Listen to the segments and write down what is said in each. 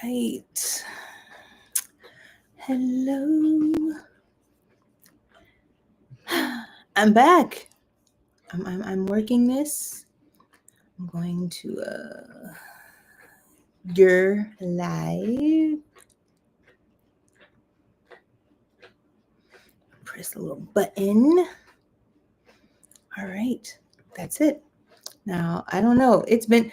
right. Hello. I'm back. I'm working this. I'm going to your live. Press a little button. All right. That's it. Now, I don't know. It's been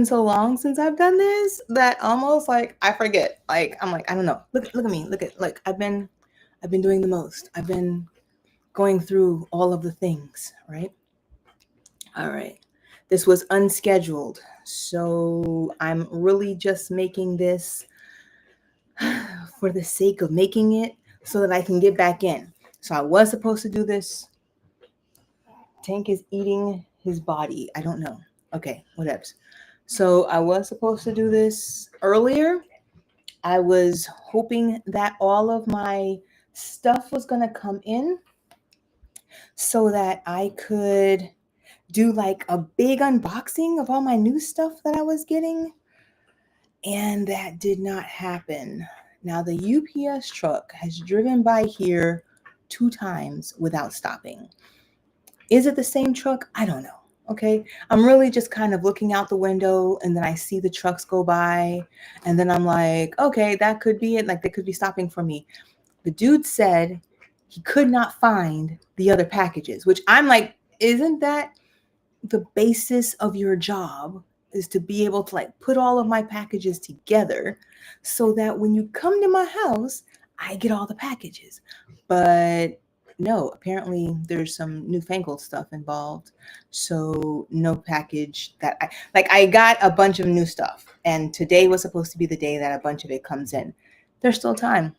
so long since I've done this that almost like I forget. I'm like, I don't know. Look at me. Look. I've been doing the most. I've been going through all of the things, right? All right. This was unscheduled. So I'm really just making this for the sake of making it so that I can get back in. So I was supposed to do this. Tank is eating his body. I don't know. Okay, whatever. So I was supposed to do this earlier. I was hoping that all of my stuff was going to come in so that I could do like a big unboxing of all my new stuff that I was getting. And that did not happen. Now the UPS truck has driven by here 2 times without stopping. Is it the same truck? I don't know. Okay. I'm really just kind of looking out the window and then I see the trucks go by and then I'm like, okay, that could be it. Like they could be stopping for me. The dude said he could not find the other packages, which I'm like, isn't that the basis of your job, is to be able to like put all of my packages together so that when you come to my house, I get all the packages. But no, apparently there's some newfangled stuff involved. So no package that I got a bunch of new stuff and today was supposed to be the day that a bunch of it comes in. There's still time.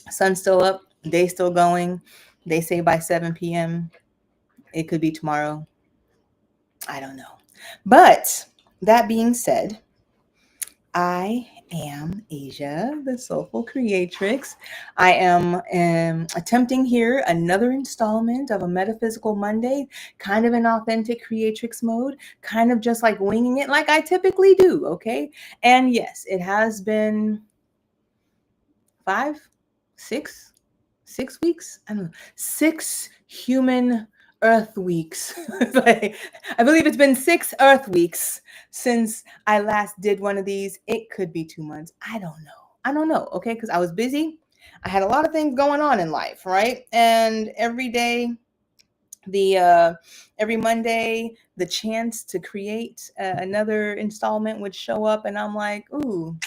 Sun's still up, day's still going. They say by 7 p.m. It could be tomorrow. I don't know. But that being said, I am Asia, the Soulful Creatrix. I am attempting here another installment of a Metaphysical Monday, kind of an authentic Creatrix mode, kind of just like winging it like I typically do, okay? And yes, it has been 6 weeks? I don't know. 6 human Earth weeks. I believe it's been 6 Earth weeks since I last did one of these. It could be 2 months. I don't know. Okay, because I was busy. I had a lot of things going on in life, right? And every day, every Monday, the chance to create another installment would show up, and I'm like, ooh,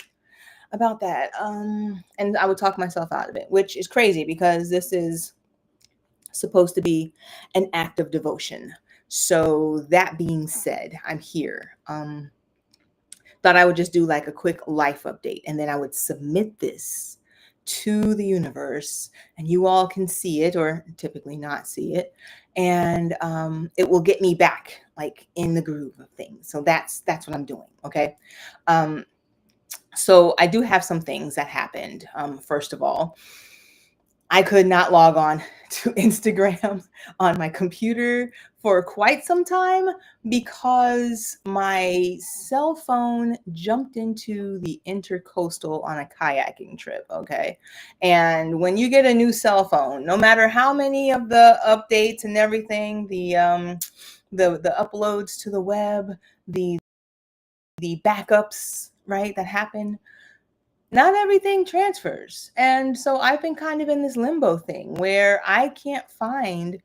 about that. And I would talk myself out of it, which is crazy because this is supposed to be an act of devotion. So that being said, I'm here. Thought I would just do like a quick life update and then I would submit this to the universe and you all can see it or typically not see it. And it will get me back like in the groove of things. So that's what I'm doing. Okay. So I do have some things that happened. First of all, I could not log on to Instagram on my computer for quite some time because my cell phone jumped into the intercoastal on a kayaking trip. Okay. And when you get a new cell phone, no matter how many of the updates and everything, the uploads to the web, the backups, right, that happen, not everything transfers. And so I've been kind of in this limbo thing where I can't find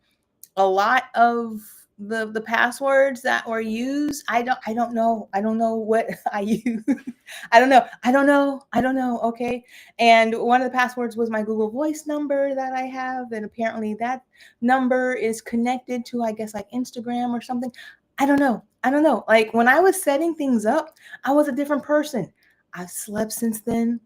a lot of the passwords that were used. I don't know. I don't know what I use. I don't know. Okay. And one of the passwords was my Google Voice number that I have. And apparently that number is connected to, I guess, like Instagram or something. I don't know. Like when I was setting things up, I was a different person. I've slept since then.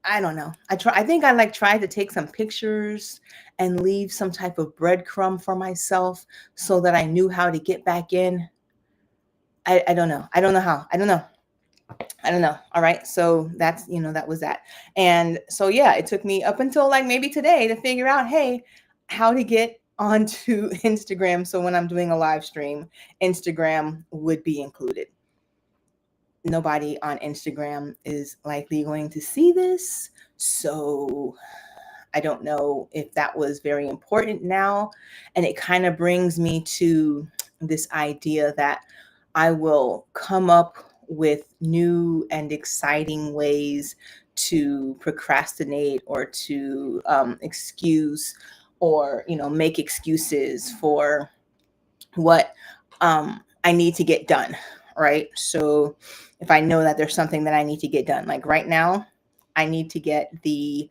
I don't know. I think I like tried to take some pictures and leave some type of breadcrumb for myself so that I knew how to get back in. I don't know. I don't know how. I don't know. All right. So that's, that was that. And so, yeah, it took me up until like maybe today to figure out, hey, how to get onto Instagram. So when I'm doing a live stream, Instagram would be included. nobody on Instagram is likely going to see this. So I don't know if that was very important now. And it kind of brings me to this idea that I will come up with new and exciting ways to procrastinate or to excuse or, make excuses for what I need to get done, right? So if I know that there's something that I need to get done, like right now, I need to get the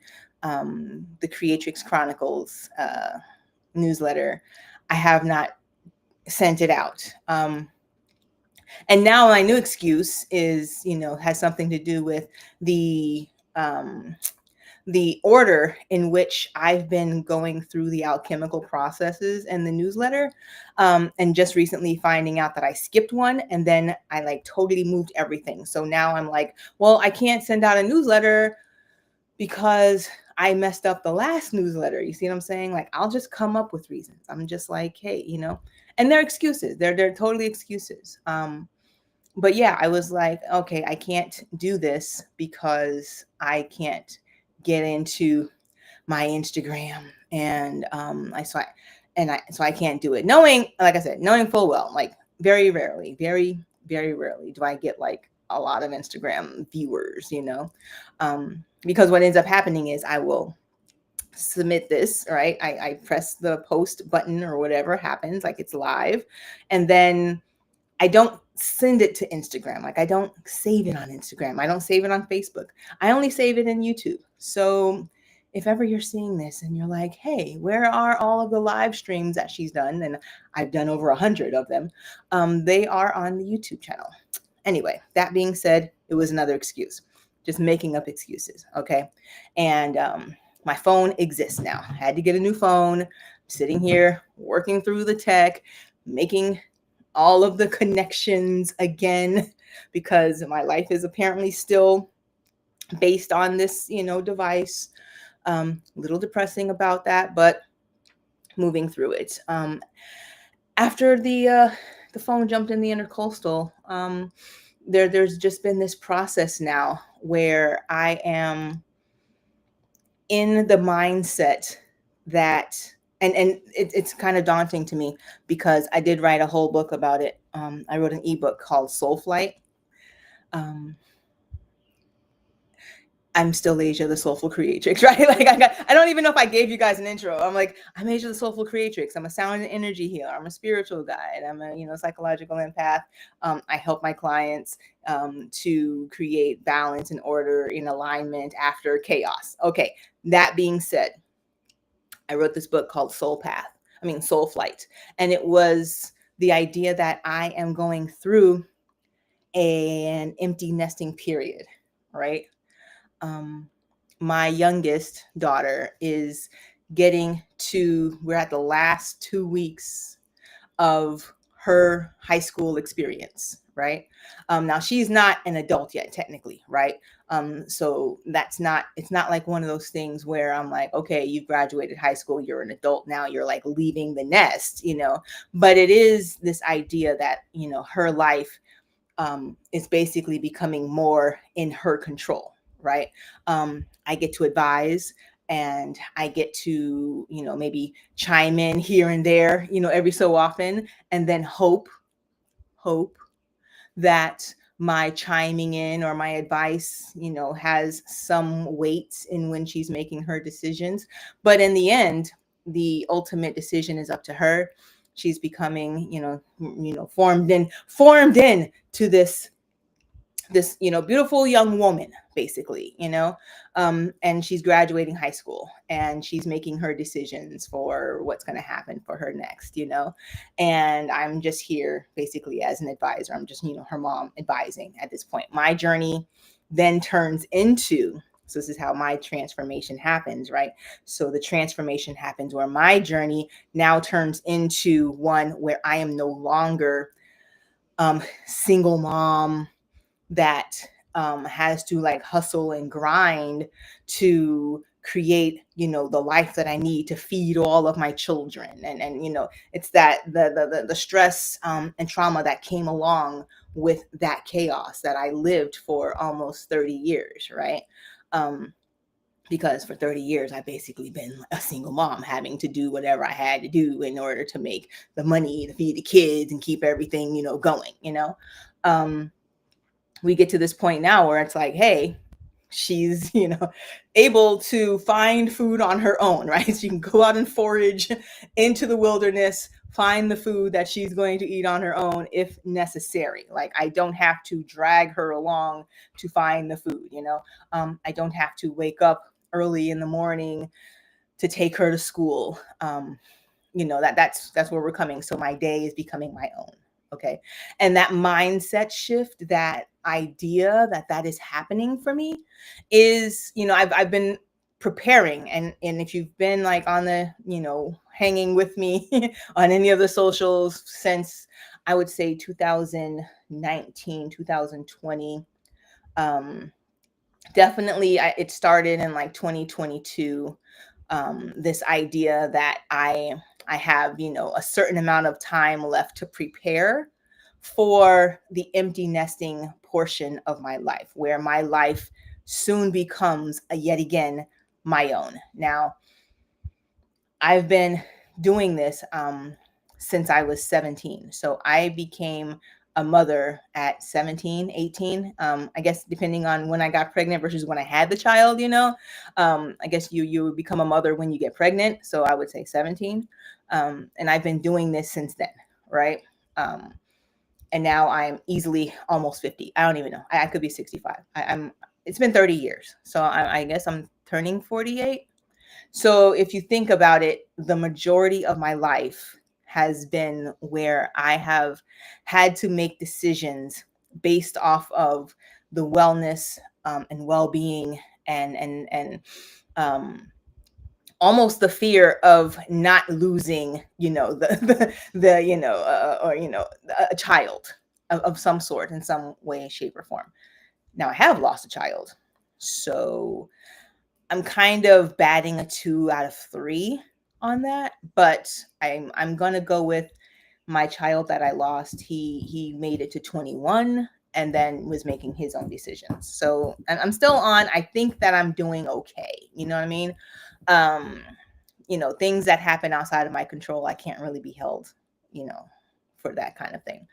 Creatrix Chronicles newsletter. I have not sent it out. And now my new excuse is, has something to do with um, the order in which I've been going through the alchemical processes and the newsletter. And just recently finding out that I skipped one and then I like totally moved everything. So now I'm like, well, I can't send out a newsletter because I messed up the last newsletter. You see what I'm saying? Like, I'll just come up with reasons. I'm just like, hey, and they're excuses. They're totally excuses. But yeah, I was like, okay, I can't do this because I can't get into my Instagram, and so I can't do it. Knowing, like I said, knowing full well, like very rarely, very, very rarely do I get like a lot of Instagram viewers, because what ends up happening is I will submit this, right? I press the post button or whatever happens, like it's live, and then I don't send it to Instagram. Like I don't save it on Instagram. I don't save it on Facebook. I only save it in YouTube. So if ever you're seeing this and you're like, hey, where are all of the live streams that she's done? And I've done over 100 of them. They are on the YouTube channel. Anyway, that being said, it was another excuse, just making up excuses. Okay. And my phone exists now. I had to get a new phone. I'm sitting here working through the tech, making all of the connections again, because my life is apparently still based on this, device. A little depressing about that, but moving through it. After the phone jumped in the intercoastal, there's just been this process now where I am in the mindset that it's kind of daunting to me because I did write a whole book about it. I wrote an ebook called Soul Flight. I'm still Asia, the soulful creatrix, right? Like I don't even know if I gave you guys an intro. I'm like, I'm Asia, the soulful creatrix. I'm a sound and energy healer. I'm a spiritual guide. I'm a, psychological empath. I help my clients to create balance and order in alignment after chaos. Okay. That being said, I wrote this book called Soul Flight. And it was the idea that I am going through an empty nesting period, right? My youngest daughter is we're at the last 2 weeks of her high school experience, right? Now she's not an adult yet, technically, right? So it's not like one of those things where I'm like, okay, you've graduated high school, you're an adult now, you're like leaving the nest, but it is this idea that, her life is basically becoming more in her control, right? I get to advise and I get to, maybe chime in here and there, every so often, and then hope that my chiming in or my advice, has some weight in when she's making her decisions. But in the end, the ultimate decision is up to her. She's becoming, formed in to this beautiful young woman, basically, and she's graduating high school and she's making her decisions for what's going to happen for her next, and I'm just here basically as an advisor. I'm just, her mom advising at this point. My journey then turns into, so this is how my transformation happens, right? So the transformation happens where my journey now turns into one where I am no longer single mom that has to like hustle and grind to create, the life that I need to feed all of my children. And it's that the stress and trauma that came along with that chaos that I lived for almost 30 years, right? Because for 30 years, I've basically been a single mom, having to do whatever I had to do in order to make the money to feed the kids and keep everything, going, we get to this point now where it's like, hey, she's, able to find food on her own, right? She can go out and forage into the wilderness, find the food that she's going to eat on her own if necessary. Like, I don't have to drag her along to find the food, I don't have to wake up early in the morning to take her to school. That's where we're coming. So my day is becoming my own. Okay. And that mindset shift, that idea that is happening for me is, I've been preparing. And if you've been like on the, hanging with me on any of the socials since, I would say 2019, 2020, definitely it started in like 2022. This idea that I have, a certain amount of time left to prepare for the empty nesting portion of my life, where my life soon becomes yet again my own. Now, I've been doing this since I was 17. So I became a mother at 17, 18. I guess depending on when I got pregnant versus when I had the child, I guess you become a mother when you get pregnant. So I would say 17. And I've been doing this since then, right? And now I'm easily almost 50. I don't even know. I could be 65. It's been 30 years. So I guess I'm turning 48. So if you think about it, the majority of my life has been where I have had to make decisions based off of the wellness and well-being and almost the fear of not losing, a child of some sort in some way, shape, or form. Now I have lost a child, so I'm kind of batting a 2 out of 3 on that, but I'm gonna go with my child that I lost. He made it to 21 and then was making his own decisions. So, and I'm still on. I think that I'm doing okay. You know what I mean? Things that happen outside of my control, I can't really be held, for that kind of thing.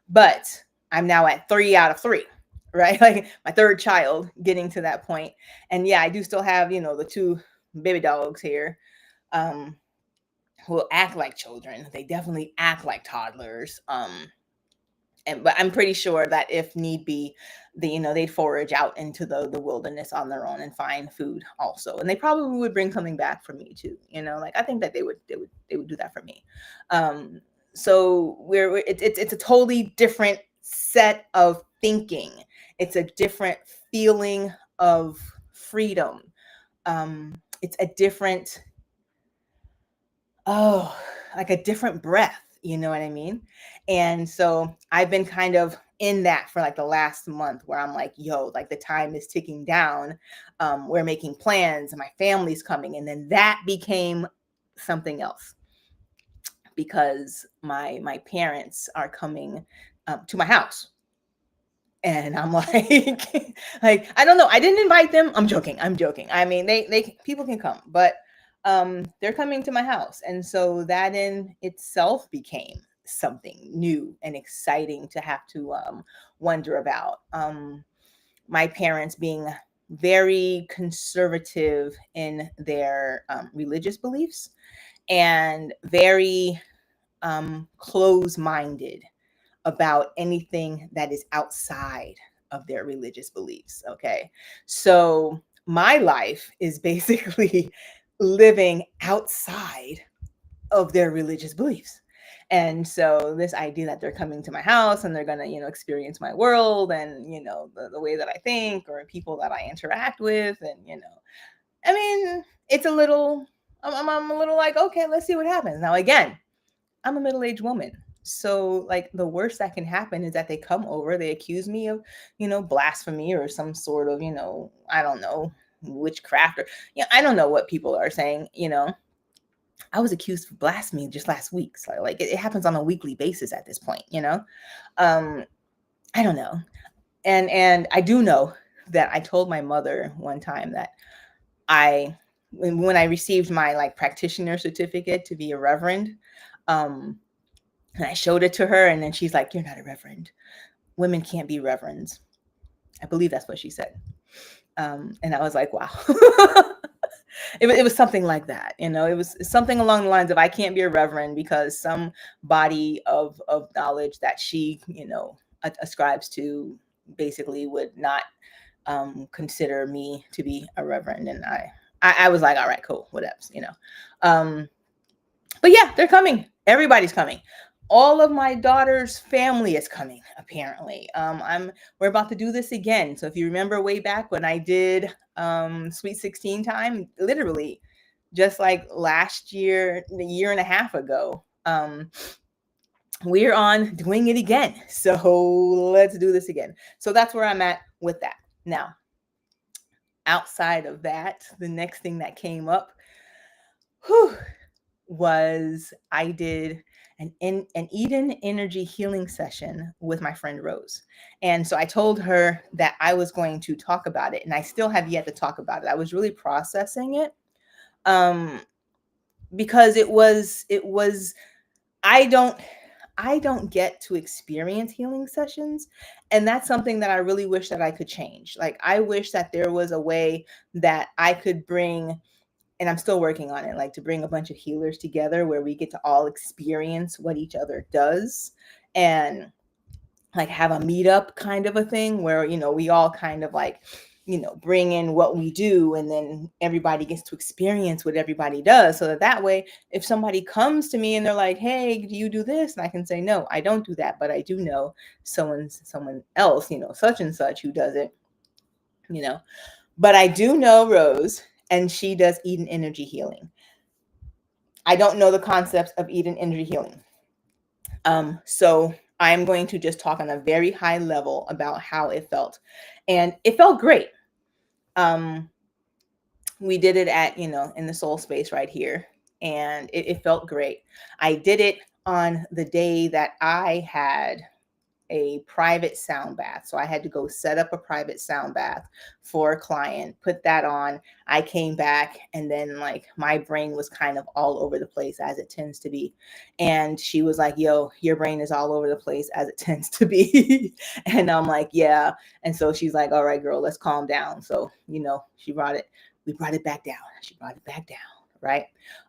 But I'm now at 3 out of 3. Right? Like my third child getting to that point. And yeah, I do still have, the 2 baby dogs here, who will act like children. They definitely act like toddlers. But I'm pretty sure that if need be, they'd forage out into the wilderness on their own and find food also. And they probably would bring something back for me too. Like I think that they would do that for me. So it's a totally different set of thinking. It's a different feeling of freedom. It's a different, like a different breath. You know what I mean? And so I've been kind of in that for like the last month, where I'm like, yo, like the time is ticking down. We're making plans and my family's coming. And then that became something else, because my parents are coming to my house. And I'm like, like, I don't know. I didn't invite them. I'm joking. I mean, they people can come, but they're coming to my house. And so that in itself became something new and exciting to have to wonder about. My parents being very conservative in their religious beliefs and very close-minded about anything that is outside of their religious beliefs. Okay. So my life is basically living outside of their religious beliefs. And so this idea that they're coming to my house and they're going to, experience my world and, the way that I think or people that I interact with. And, I mean, it's a little, I'm a little like, okay, let's see what happens. Now, again, I'm a middle-aged woman. So like the worst that can happen is that they come over, they accuse me of, blasphemy or some sort of, I don't know, witchcraft or, I don't know what people are saying, I was accused of blasphemy just last week. So like it happens on a weekly basis at this point, I don't know. And I do know that I told my mother one time that when I received my like practitioner certificate to be a reverend, and I showed it to her, and then she's like, "You're not a reverend. Women can't be reverends." I believe that's what she said. And I was like, wow. It was something like that. It was something along the lines of, I can't be a reverend because some body of knowledge that she, ascribes to basically would not consider me to be a reverend. And I was like, all right, cool, whatever. Um, but yeah, they're coming. Everybody's coming. All of my daughter's family is coming, apparently. We're about to do this again. So if you remember way back when I did Sweet 16 time, literally just like last year, a year and a half ago, we're on doing it again. So let's do this again. So that's where I'm at with that. Now, outside of that, the next thing that came up, was I did an Eden energy healing session with my friend Rose. And so I told her that I was going to talk about it, and I still have yet to talk about it. I was really processing it, because it was I don't get to experience healing sessions, and that's something that I really wish that I could change. Like, I wish that there was a way that I could bring, and I'm still working on it, like to bring a bunch of healers together where we get to all experience what each other does, and like have a meetup kind of a thing where, we all kind of like, bring in what we do, and then everybody gets to experience what everybody does, so that way, if somebody comes to me and they're like, hey, do you do this? And I can say, no, I don't do that, but I do know someone else, such and such, who does it, but I do know Rose, and she does Eden energy healing. I don't know the concepts of Eden energy healing. So I'm going to just talk on a very high level about how it felt. And it felt great. We did it at, in the soul space right here. And it felt great. I did it on the day that I had a private sound bath. So I had to go set up a private sound bath for a client, put that on. I came back, and then like my brain was kind of all over the place, as it tends to be. And she was like, yo, your brain is all over the place, as it tends to be. And I'm like, yeah. And so she's like, all right, girl, let's calm down. So, we brought it back down. She brought it back down. Right.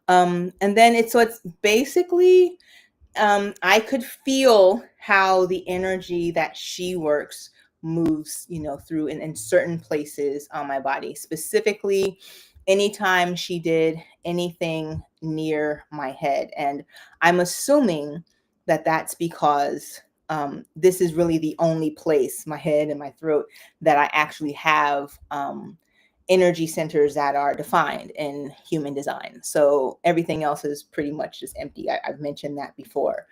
And then it's basically, I could feel how the energy that she works moves, through in certain places on my body. Specifically, anytime she did anything near my head. And I'm assuming that that's because this is really the only place, my head and my throat, that I actually have energy centers that are defined in human design. So everything else is pretty much just empty. I've mentioned that before.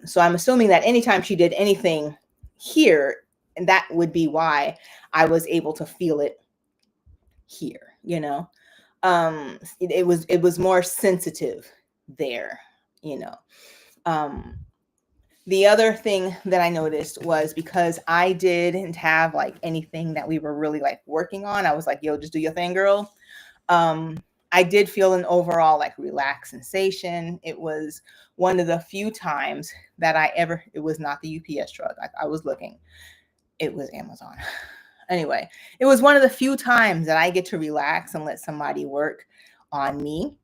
So I'm assuming that anytime she did anything here, and that would be why I was able to feel it here, it was more sensitive there, you know. Um, the other thing that I noticed was, because I didn't have like anything that we were really like working on, I was like, yo, just do your thing, girl. I did feel an overall like relaxed sensation. It was one of the few times that it was not the UPS truck. I was looking, it was Amazon. Anyway, it was one of the few times that I get to relax and let somebody work on me.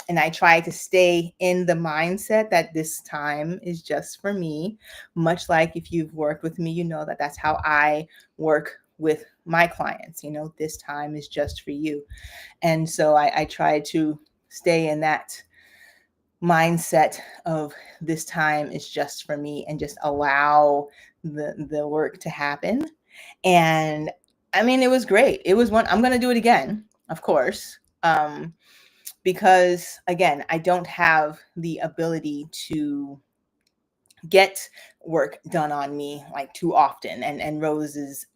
And I try to stay in the mindset that this time is just for me. Much like if you've worked with me, you know that that's how I work with my clients. This time is just for you. And so I try to stay in that mindset of this time is just for me, and just allow the work to happen. And I mean, it was great. It was I'm going to do it again, of course. Because again, I don't have the ability to get work done on me like too often, and Rose's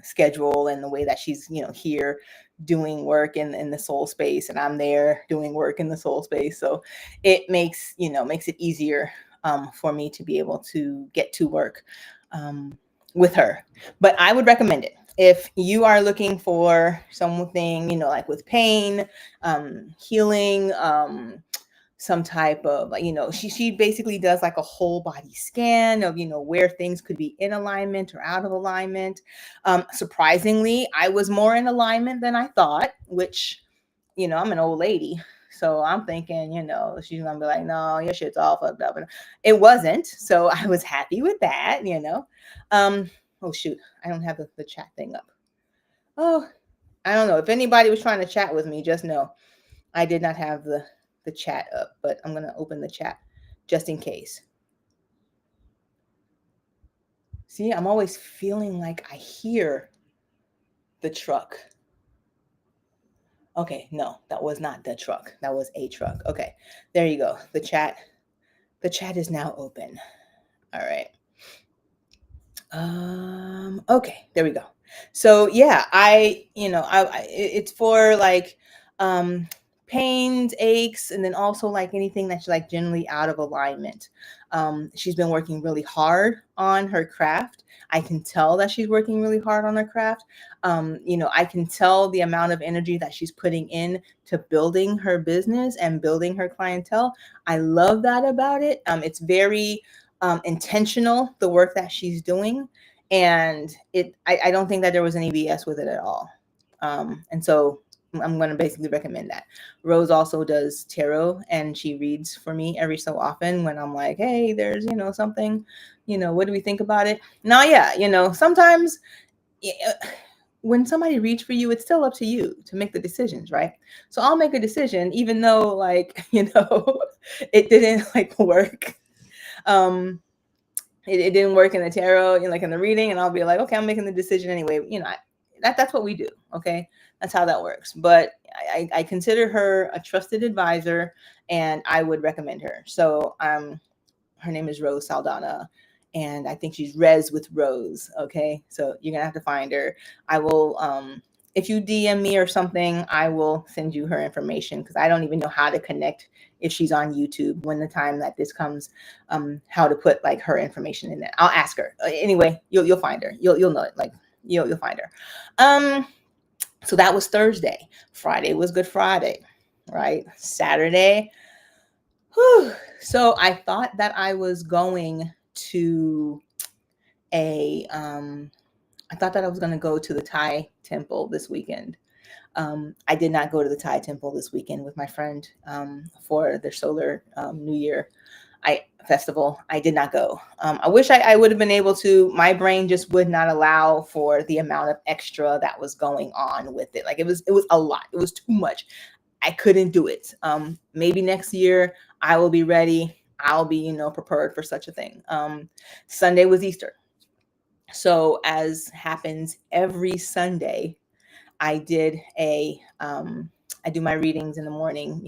schedule and the way that she's here doing work in the soul space, and I'm there doing work in the soul space, so it makes it easier for me to be able to get to work with her. But I would recommend it if you are looking for something, like with pain, healing, some type of, she basically does like a whole body scan of, where things could be in alignment or out of alignment. Surprisingly, I was more in alignment than I thought, which, I'm an old lady. So I'm thinking, she's going to be like, no, your shit's all fucked up. And it wasn't. So I was happy with that, Oh, shoot. I don't have the chat thing up. Oh, I don't know. If anybody was trying to chat with me, just know I did not have the chat up, but I'm going to open the chat just in case. See, I'm always feeling like I hear the truck. Okay, no, that was not the truck. That was a truck. Okay, there you go. The chat is now open. All right. Okay, there we go. So yeah, it's for like pains, aches, and then also like anything that's like generally out of alignment. She's been working really hard on her craft. I can tell that she's working really hard on her craft. I can tell the amount of energy that she's putting in to building her business and building her clientele. I love that about it. It's very intentional, the work that she's doing. And I don't think that there was any BS with it at all. And so I'm going to basically recommend that. Rose also does tarot, and she reads for me every so often when I'm like, hey, there's, something, what do we think about it? Now, yeah, sometimes when somebody reads for you, it's still up to you to make the decisions, right? So I'll make a decision, even though like, it didn't like work. It didn't work in the tarot, like in the reading, and I'll be like, okay, I'm making the decision anyway. That's what we do. Okay, that's how that works. But I consider her a trusted advisor, and I would recommend her. So her name is Rose Saldana, and I think she's Rez with Rose. Okay, so you're gonna have to find her. I will. If you DM me or something, I will send you her information, because I don't even know how to connect if she's on YouTube when the time that this comes, how to put like her information in there. I'll ask her. Anyway, you'll find her. You'll know it. Like you'll find her. So that was Thursday. Friday was Good Friday, right? Saturday. Whew. So I thought that I was going to I thought that I was going to go to the Thai temple this weekend. I did not go to the Thai temple this weekend with my friend for their solar New Year festival. I did not go. I wish I would have been able to. My brain just would not allow for the amount of extra that was going on with it. Like it was a lot. It was too much. I couldn't do it. Maybe next year I will be ready. I'll be, prepared for such a thing. Sunday was Easter. So as happens every Sunday, I did I do my readings in the morning,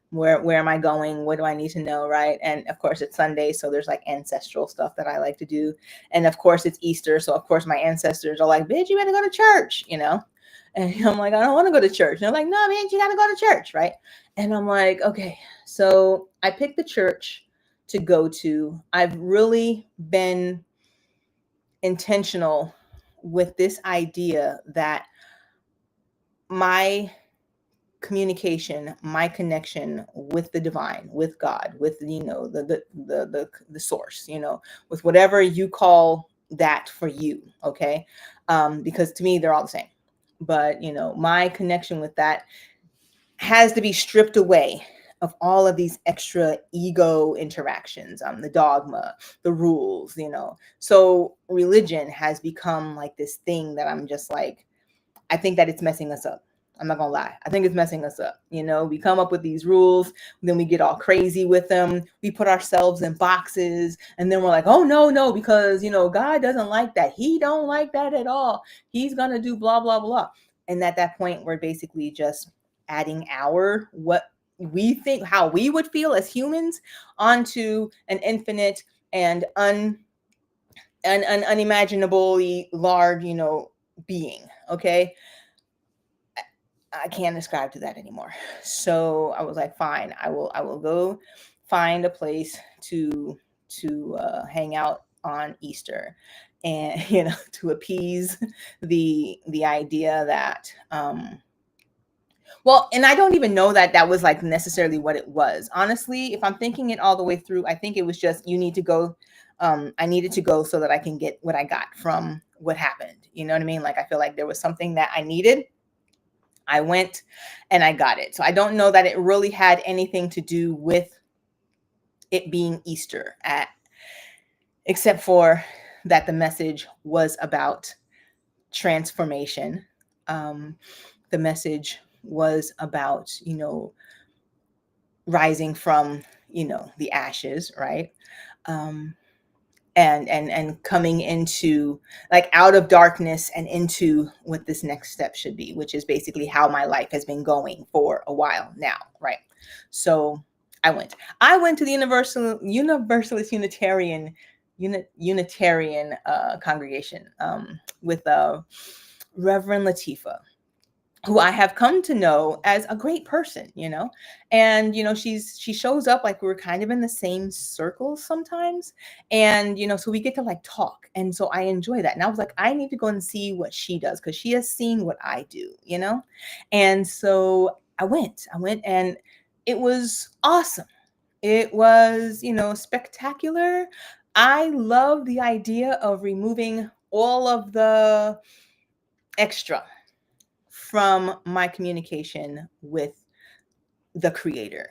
where am I going? What do I need to know? Right. And of course it's Sunday. So there's like ancestral stuff that I like to do. And of course it's Easter. So of course my ancestors are like, bitch, you better go to church, And I'm like, I don't want to go to church. And they're like, no, bitch, you got to go to church. Right. And I'm like, okay. So I picked the church to go to. I've really been intentional with this idea that my communication, my connection with the divine, with God, with the source, with whatever you call that for you, okay? Because to me they're all the same. But my connection with that has to be stripped away of all of these extra ego interactions, the dogma, the rules, So religion has become like this thing that I'm just like, I think that it's messing us up. I'm not gonna lie. I think it's messing us up. We come up with these rules, then we get all crazy with them. We put ourselves in boxes, and then we're like, oh no, because God doesn't like that. He don't like that at all. He's gonna do blah, blah, blah. And at that point, we're basically just adding what we think, how we would feel as humans onto an infinite and unimaginably large, being. Okay. I can't ascribe to that anymore. So I was like, fine, I will go find a place to hang out on Easter, and to appease the idea that well, and I don't even know that that was like necessarily what it was. Honestly, if I'm thinking it all the way through, I think it was just, you need to go. I needed to go so that I can get what I got from what happened. You know what I mean? Like, I feel like there was something that I needed. I went and I got it. So I don't know that it really had anything to do with it being Easter, except for that the message was about transformation. The message was about, rising from, the ashes, right? And coming into, like, out of darkness and into what this next step should be, which is basically how my life has been going for a while now, right? So I went to the Universalist Unitarian congregation with Reverend Latifa, who I have come to know as a great person, and, she shows up, like, we're kind of in the same circles sometimes. And, so we get to, like, talk. And so I enjoy that. And I was like, I need to go and see what she does, because she has seen what I do, And so I went and it was awesome. It was, spectacular. I love the idea of removing all of the extra from my communication with the creator.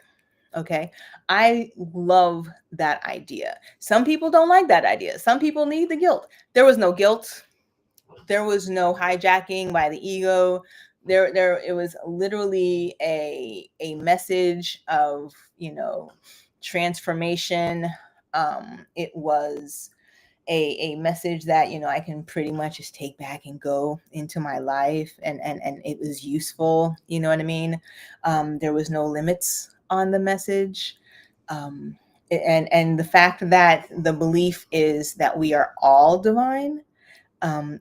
Okay. I love that idea. Some people don't like that idea. Some people need the guilt. There was no guilt. There was no hijacking by the ego. It was literally a message of, transformation. It was a message that, I can pretty much just take back and go into my life, and it was useful. You know what I mean? There was no limits on the message. And the fact that the belief is that we are all divine,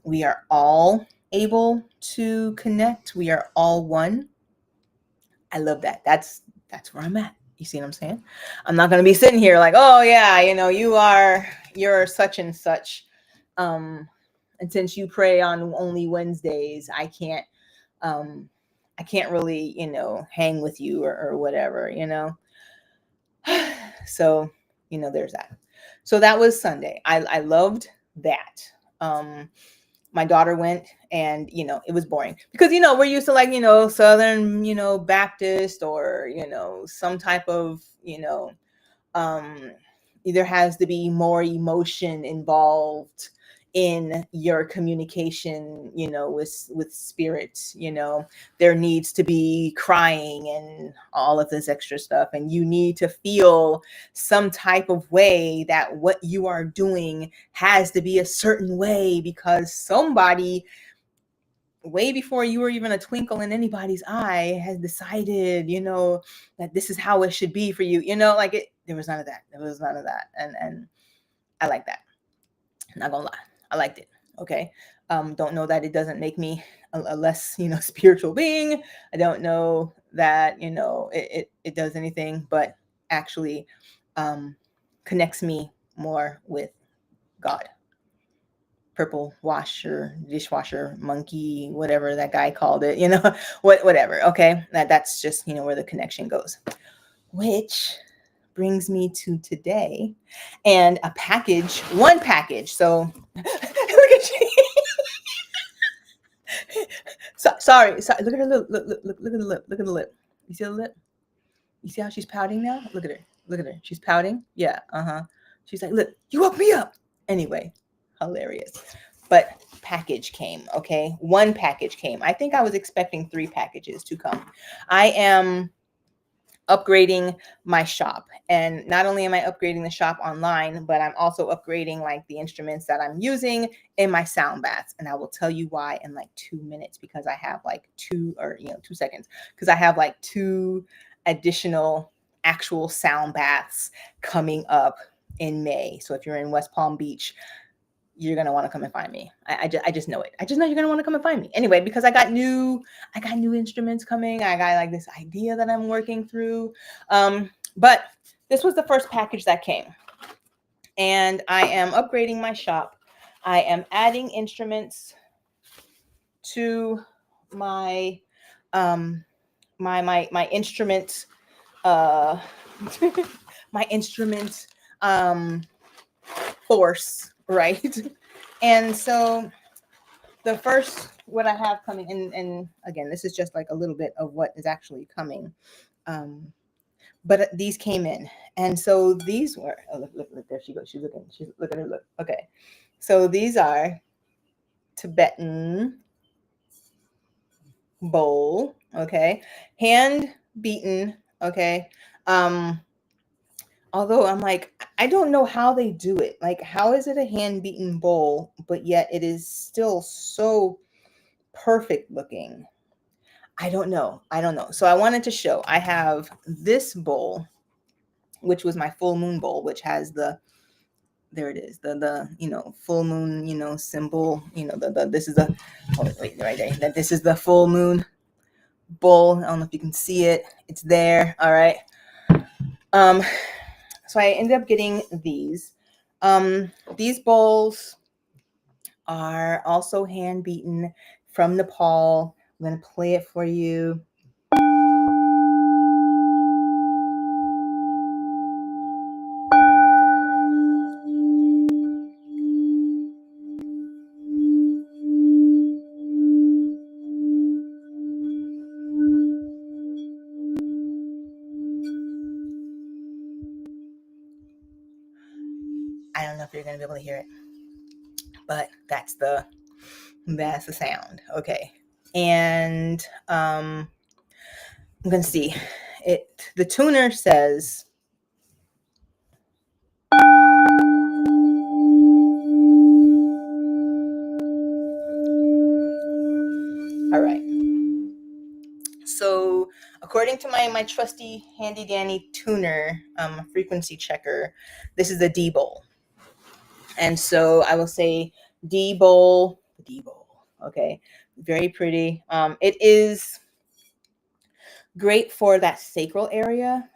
we are all able to connect, we are all one. I love that. That's where I'm at. You see what I'm saying? I'm not going to be sitting here like, oh yeah, you're such and such. And since you pray on only Wednesdays, I can't really, hang with you or whatever, So, there's that. So that was Sunday. I loved that. My daughter went, and, it was boring because, we're used to, like, Southern, Baptist, or, some type of, either has to be more emotion involved in your communication, with spirits. There needs to be crying and all of this extra stuff, and you need to feel some type of way that what you are doing has to be a certain way, because somebody way before you were even a twinkle in anybody's eye has decided, that this is how it should be for you. Like, there was none of that. And I like that. Not gonna lie, I liked it. Okay. Don't know that it doesn't make me a less, spiritual being. I don't know that, it does anything, but actually connects me more with God. Purple washer, dishwasher, monkey, whatever that guy called it, whatever. Okay. That's just, where the connection goes, which brings me to today and one package. So look at you. Sorry. Look at her lip. Look at the lip. Look at the lip. You see the lip? You see how she's pouting now? Look at her. She's pouting. Yeah. She's like, look, you woke me up. Anyway, hilarious. But package came. Okay. One package came. I think I was expecting 3 packages to come. I am upgrading my shop, and not only am I upgrading the shop online, but I'm also upgrading, like, the instruments that I'm using in my sound baths. And I will tell you why in like 2 minutes, because I have like 2 seconds, because I have like 2 additional actual sound baths coming up in May. So if you're in West Palm Beach, you're going to want to come and find me. I just know it. I just know you're going to want to come and find me. Anyway, because I got new instruments coming. I got, like, this idea that I'm working through. But this was the first package that came. and I am upgrading my shop. I am adding instruments to my my instrument my instrument force, right? And so the first what I have coming in, and again, this is just like a little bit of what is actually coming. But these came in, and so these were, oh, look, there she goes. She's look at her look. Okay, so these are Tibetan bowl, okay, hand beaten, okay. Although I'm like, I don't know how they do it. Like, how is it a hand beaten bowl, but yet it is still so perfect looking? I don't know. So I wanted to show. I have this bowl, which was my full moon bowl, which has there it is, the full moon, symbol, the this is the, oh, wait, right there, that this is the full moon bowl. I don't know if you can see it. It's there. All right. So I ended up getting these. These bowls are also hand beaten from Nepal. I'm going to play it for you. I don't know if you're going to be able to hear it, but that's the sound. Okay. And I'm going to see it. The tuner says, all right. So according to my trusty handy dandy tuner frequency checker, this is a D bowl. And so I will say D bowl. Okay. Very pretty. It is great for that sacral area,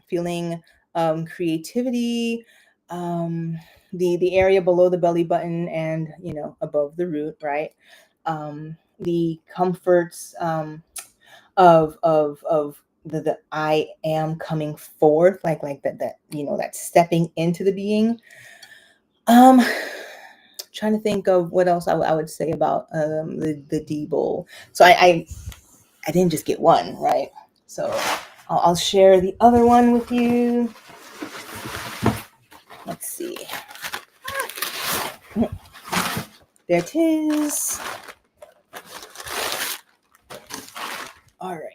feeling creativity, the area below the belly button and above the root, right? The comforts of the I am coming forth, like that that stepping into the being. Trying to think of what else I would say about the D bowl. So I didn't just get one, right? So I'll share the other one with you. Let's see. There it is. All right.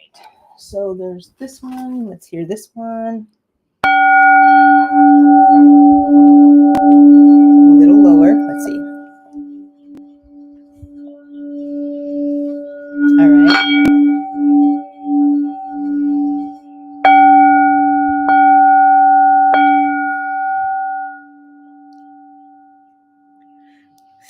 So there's this one. Let's hear this one. A little lower. Let's see. All right.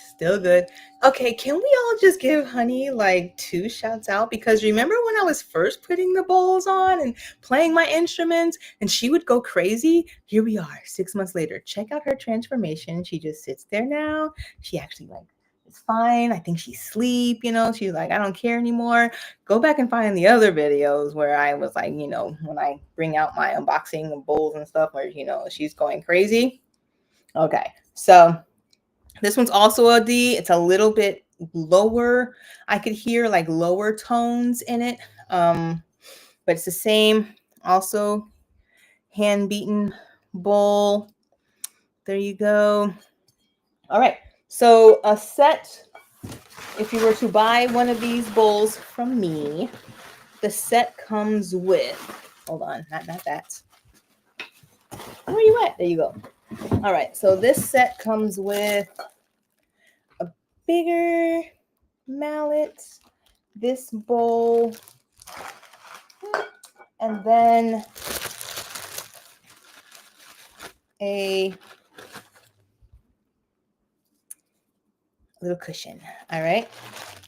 Still good. Okay, can we all just give Honey like 2 shouts out? Because remember when I was first putting the bowls on and playing my instruments and she would go crazy? Here we are 6 months later. Check out her transformation. She just sits there now. She actually like, it's fine. I think she's asleep, she's like, I don't care anymore. Go back and find the other videos where I was like, when I bring out my unboxing of bowls and stuff where, she's going crazy. Okay, so this one's also a D. It's a little bit lower. I could hear like lower tones in it. But it's the same. Also, hand beaten bowl. There you go. All right. So a set, if you were to buy one of these bowls from me, the set comes with, hold on, not that. Where are you at? There you go. All right. So this set comes with a bigger mallet, this bowl, and then a little cushion. All right,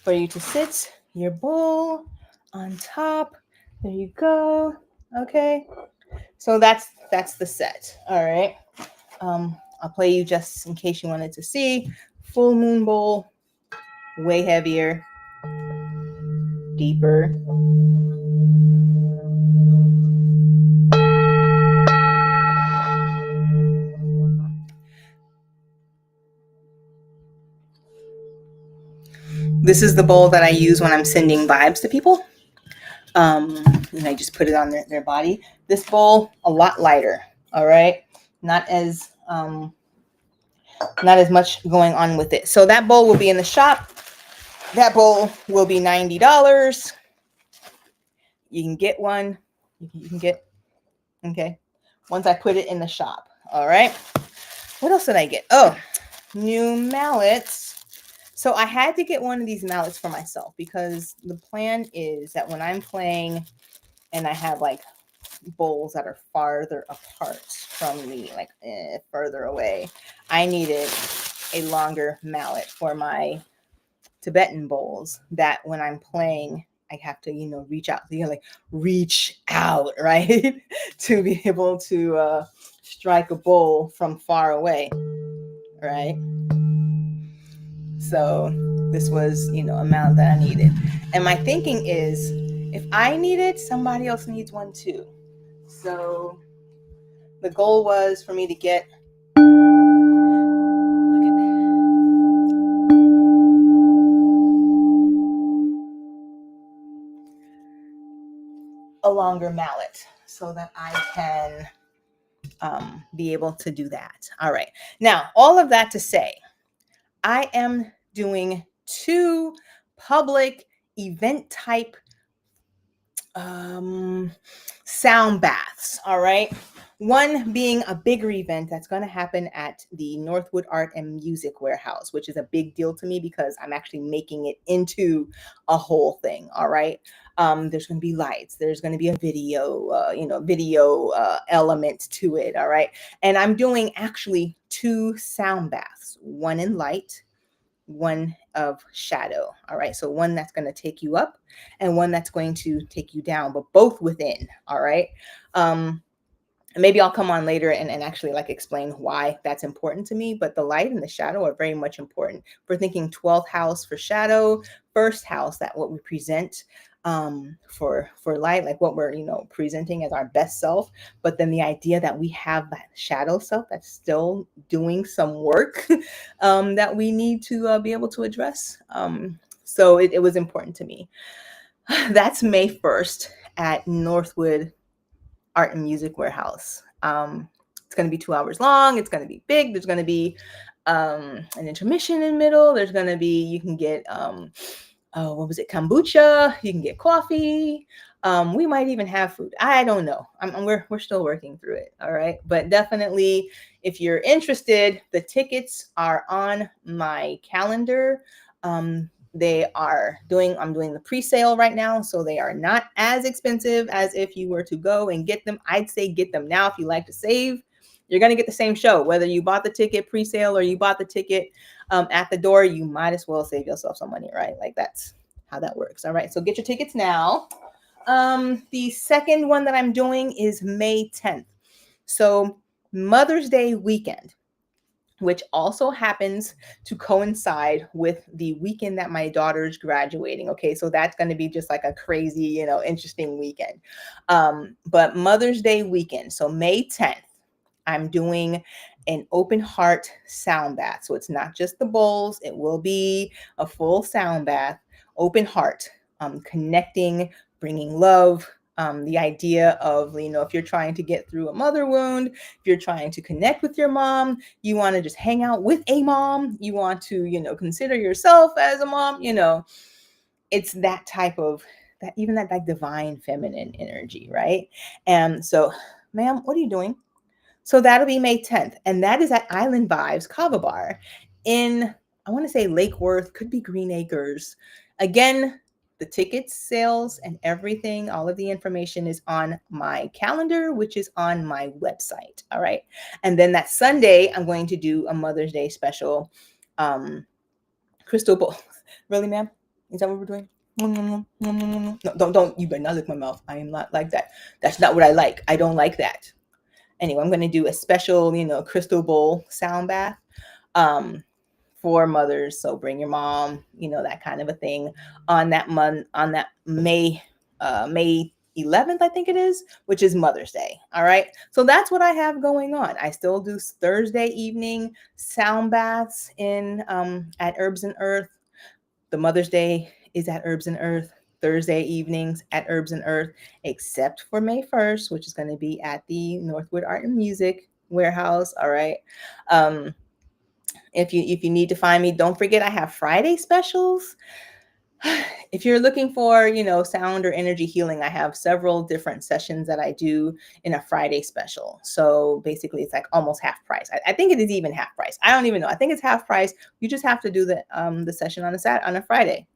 for you to sit your bowl on top. There you go. Okay, so that's the set. All right. I'll play you just in case you wanted to see. Full moon bowl, way heavier, deeper. This is the bowl that I use when I'm sending vibes to people. And I just put it on their body. This bowl, a lot lighter. All right. Not as much going on with it. So that bowl will be in the shop. That bowl will be $90. You can get one. You can get, okay. Once I put it in the shop. All right. What else did I get? Oh, new mallets. So I had to get one of these mallets for myself because the plan is that when I'm playing and I have like bowls that are farther apart from me, like further away, I needed a longer mallet for my Tibetan bowls that when I'm playing, I have to, reach out, reach out, right? To be able to strike a bowl from far away, right? So this was, a mallet that I needed. And my thinking is, if I need it, somebody else needs one too. So the goal was for me to get, a longer mallet so that I can be able to do that. All right. Now, all of that to say, I am doing 2 public event type sound baths. All right. One being a bigger event that's going to happen at the Northwood Art and Music Warehouse, which is a big deal to me because I'm actually making it into a whole thing. All right. There's going to be lights. There's going to be a video, element to it. All right. And I'm doing actually 2 sound baths, one in light, one of shadow. All right. So one that's going to take you up and one that's going to take you down, but both within. All right. Maybe I'll come on later and actually explain why that's important to me. But the light and the shadow are very much important. We're thinking 12th house for shadow, first house, that what we present for light, like what we're presenting as our best self. But then the idea that we have that shadow self that's still doing some work that we need to be able to address. So it was important to me. That's May 1st at Northwood Art and Music Warehouse. It's going to be 2 hours long. It's going to be big. There's going to be an intermission in the middle. There's going to be, you can get, kombucha. You can get coffee. We might even have food. I don't know. We're still working through it. All right. But definitely, if you're interested, the tickets are on my calendar. I'm doing the pre-sale right now, so they are not as expensive as if you were to go and get them. I'd say get them now if you like to save. You're going to get the same show, whether you bought the ticket pre-sale or you bought the ticket at the door. You might as well save yourself some money, right? That's how that works. All right, so get your tickets now. The second one that I'm doing is May 10th. So Mother's Day weekend, which also happens to coincide with the weekend that my daughter's graduating. Okay, so that's going to be just like a crazy, interesting weekend. But Mother's Day weekend, so May 10th, I'm doing an open heart sound bath. So it's not just the bowls, it will be a full sound bath, open heart, connecting, bringing love. The idea of, if you're trying to get through a mother wound, if you're trying to connect with your mom, you want to just hang out with a mom, you want to, consider yourself as a mom, it's that type of, that even that divine feminine energy, right? And so, ma'am, what are you doing? So that'll be May 10th. And that is at Island Vibes Kava Bar in, I want to say Lake Worth, could be Green Acres. Again, the tickets, sales, and everything, all of the information is on my calendar, which is on my website. All right. And then that Sunday, I'm going to do a Mother's Day special crystal bowl. Really, ma'am? Is that what we're doing? No, don't. You better not lick my mouth. I am not like that. That's not what I like. I don't like that. anyway, I'm going to do a special, crystal bowl sound bath for mothers. So bring your mom, that kind of a thing on that month, on that May 11th, I think it is, which is Mother's Day. All right. So that's what I have going on. I still do Thursday evening sound baths in at Herbs and Earth. The Mother's Day is at Herbs and Earth. Thursday evenings at Herbs and Earth, except for May 1st, which is going to be at the Northwood Art and Music Warehouse. All right. If you need to find me, don't forget I have Friday specials. If you're looking for, sound or energy healing, I have several different sessions that I do in a Friday special. So basically it's like almost half price. I think it is even half price. I don't even know. I think it's half price. You just have to do the session on a Friday.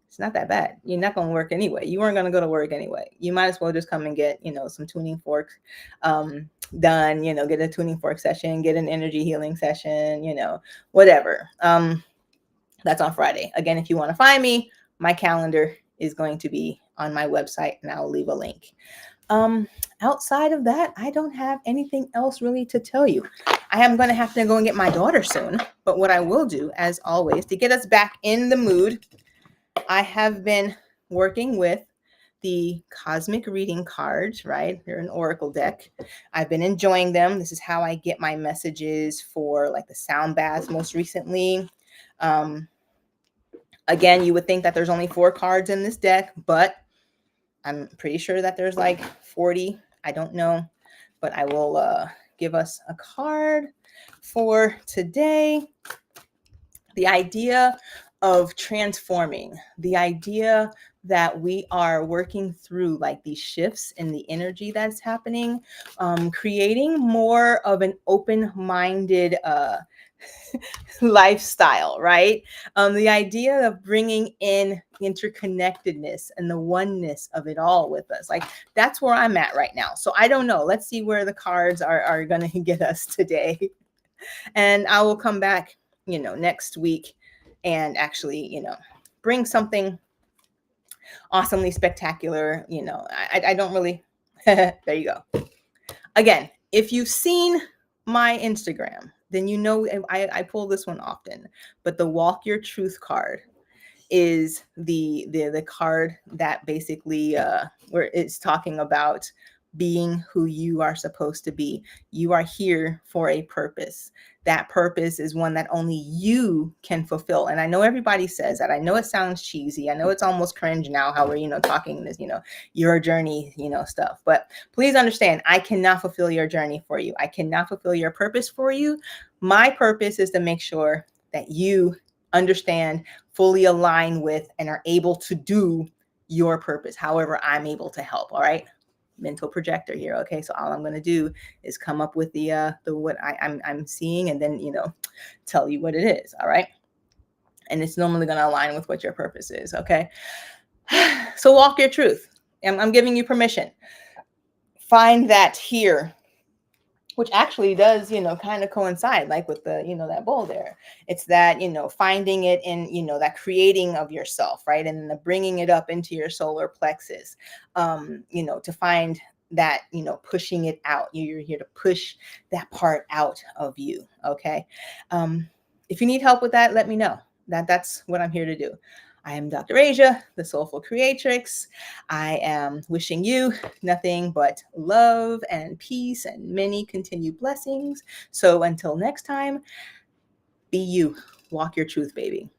It's not that bad. You're not going to work anyway. You weren't going to go to work anyway. You might as well just come and get, some tuning forks done, get a tuning fork session, get an energy healing session, whatever. That's on Friday. Again, if you want to find me, my calendar is going to be on my website and I'll leave a link. Outside of that, I don't have anything else really to tell you. I am going to have to go and get my daughter soon. But what I will do, as always, to get us back in the mood, I have been working with the cosmic reading cards, right? They're an oracle deck. I've been enjoying them. This is how I get my messages for like the sound baths most recently. Again, you would think that there's only 4 cards in this deck, but I'm pretty sure that there's like 40. I don't know, but I will give us a card for today. The idea of transforming, the idea that we are working through like these shifts in the energy that's happening, creating more of an open-minded lifestyle, right? The idea of bringing in interconnectedness and the oneness of it all with us. Like that's where I'm at right now. So I don't know. Let's see where the cards are going to get us today. And I will come back, next week and actually, bring something awesomely spectacular. I don't really, there you go. Again, if you've seen my Instagram, then I pull this one often, but the Walk Your Truth card is the card that basically where it's talking about being who you are supposed to be. You are here for a purpose. That purpose is one that only you can fulfill. And I know everybody says that. I know it sounds cheesy. I know it's almost cringe now how we're, talking this, your journey, stuff. But please understand, I cannot fulfill your journey for you. I cannot fulfill your purpose for you. My purpose is to make sure that you understand, fully align with, and are able to do your purpose, however I'm able to help. All right. Mental projector here. Okay. So all I'm going to do is come up with the what I'm seeing and then, tell you what it is. All right. And it's normally going to align with what your purpose is. Okay. So walk your truth. I'm giving you permission. Find that here, which actually does, kind of coincide like with the, that bowl there. It's that, finding it in, that creating of yourself, right? And then the bringing it up into your solar plexus, to find that, pushing it out. You're here to push that part out of you. Okay. If you need help with that, let me know. That's what I'm here to do. I am Dr. Asia, the Soulful Creatrix. I am wishing you nothing but love and peace and many continued blessings. So until next time, be you. Walk your truth, baby.